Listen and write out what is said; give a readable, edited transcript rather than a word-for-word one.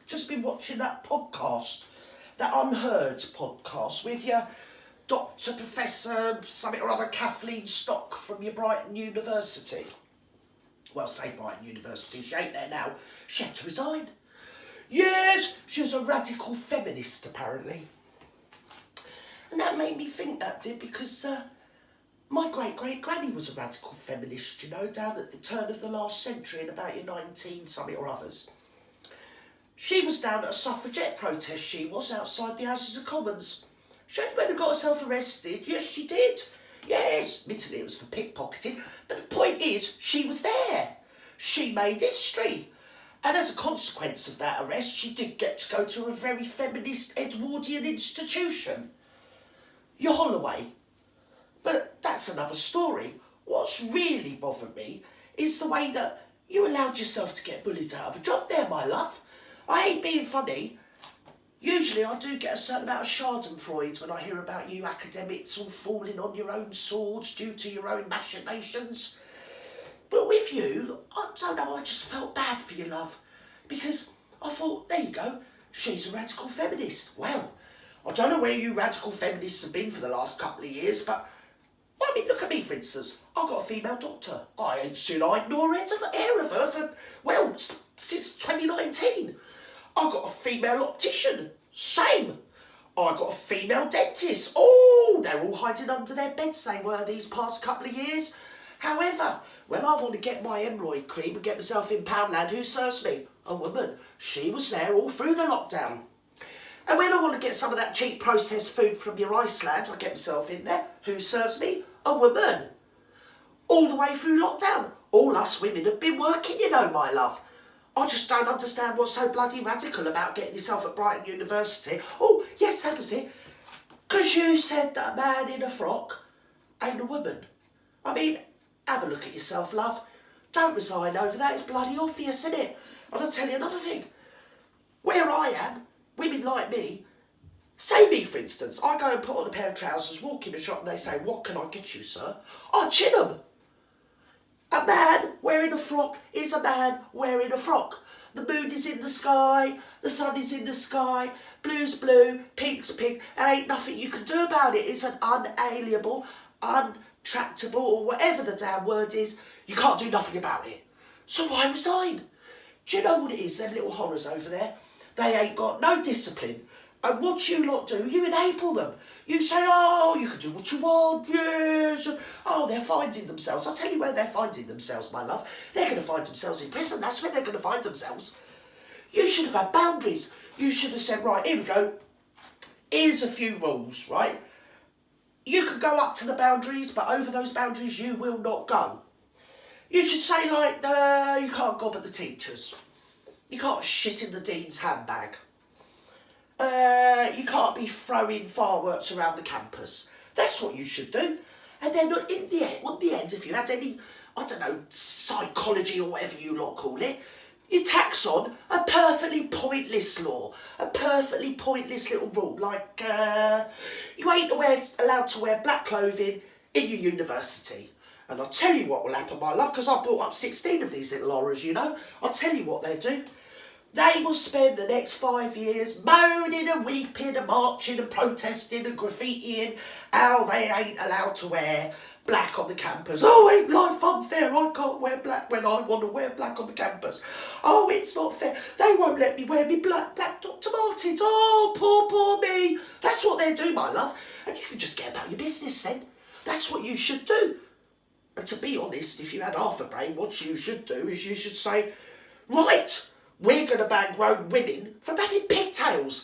Just been watching that podcast, that Unheard podcast with your Dr. Professor something or other Kathleen Stock from your Brighton University. Well, say Brighton University, she ain't there now. She had to resign. Yes, she was a radical feminist, apparently. And that made me think, that did, because my great-great-granny was a radical feminist, you know, down at the turn of the last century in about your 19 something or others. She was down at a suffragette protest, she was, outside the Houses of Commons. She only went and got herself arrested. Yes, she did. Yes, admittedly it was for pickpocketing, but the point is, she was there. She made history. And as a consequence of that arrest, she did get to go to a very feminist Edwardian institution. Your Holloway. But that's another story. What's really bothered me is the way that you allowed yourself to get bullied out of a job there, my love. I ain't being funny. Usually I do get a certain amount of schadenfreude when I hear about you academics all falling on your own swords due to your own machinations. But with you, I don't know, I just felt bad for you, love. Because I thought, there you go, she's a radical feminist. Well, I don't know where you radical feminists have been for the last couple of years, but, I mean, look at me, for instance. I've got a female doctor. I ain't seen eye nor hair of her for, well, since 2019. I've got a female optician. Same. I've got a female dentist. Oh, they're all hiding under their beds, they were these past couple of years. However, when I want to get my hemorrhoid cream and get myself in Poundland, who serves me? A woman. She was there all through the lockdown. And when I want to get some of that cheap processed food from your Iceland, I get myself in there. Who serves me? A woman. All the way through lockdown. All us women have been working, you know, my love. I just don't understand what's so bloody radical about getting yourself at Brighton University. Oh, yes, that was it. Because you said that a man in a frock ain't a woman. I mean, have a look at yourself, love. Don't resign over that. It's bloody obvious, isn't it? And I'll tell you another thing. Where I am, women like me, say me, for instance, I go and put on a pair of trousers, walk in a shop and they say, what can I get you, sir? I chin them. A man wearing a frock is a man wearing a frock. The moon is in the sky, the sun is in the sky, blue's blue, pink's pink. There ain't nothing you can do about it. It's an unalienable, untractable, or whatever the damn word is. You can't do nothing about it. So why resign? Do you know what it is, them little horrors over there? They ain't got no discipline. And what you lot do, you enable them. You say, oh, you can do what you want, yes. And, oh, they're finding themselves. I'll tell you where they're finding themselves, my love. They're going to find themselves in prison. That's where they're going to find themselves. You should have had boundaries. You should have said, right, here we go. Here's a few rules, right? You can go up to the boundaries, but over those boundaries you will not go. You should say, like, you can't gob at the teachers. You can't shit in the dean's handbag. You can't be throwing fireworks around the campus. That's what you should do. And then in the end, if you had any, I don't know, psychology or whatever you lot call it, you tax on a perfectly pointless law, a perfectly pointless little rule, like you ain't allowed to wear black clothing in your university. And I'll tell you what will happen, my love, because I brought up 16 of these little horrors, you know. I'll tell you what they'll do. They will spend the next 5 years moaning and weeping and marching and protesting and graffitiing how they ain't allowed to wear black on the campus. Oh, ain't life unfair? I can't wear black when I want to wear black on the campus. Oh, it's not fair. They won't let me wear me black Dr. Martens. Oh, poor me. That's what they'll do, my love. And you can just get about your business then. That's what you should do. And to be honest, if you had half a brain, what you should do is you should say, right, we're going to ban grown women from having pigtails.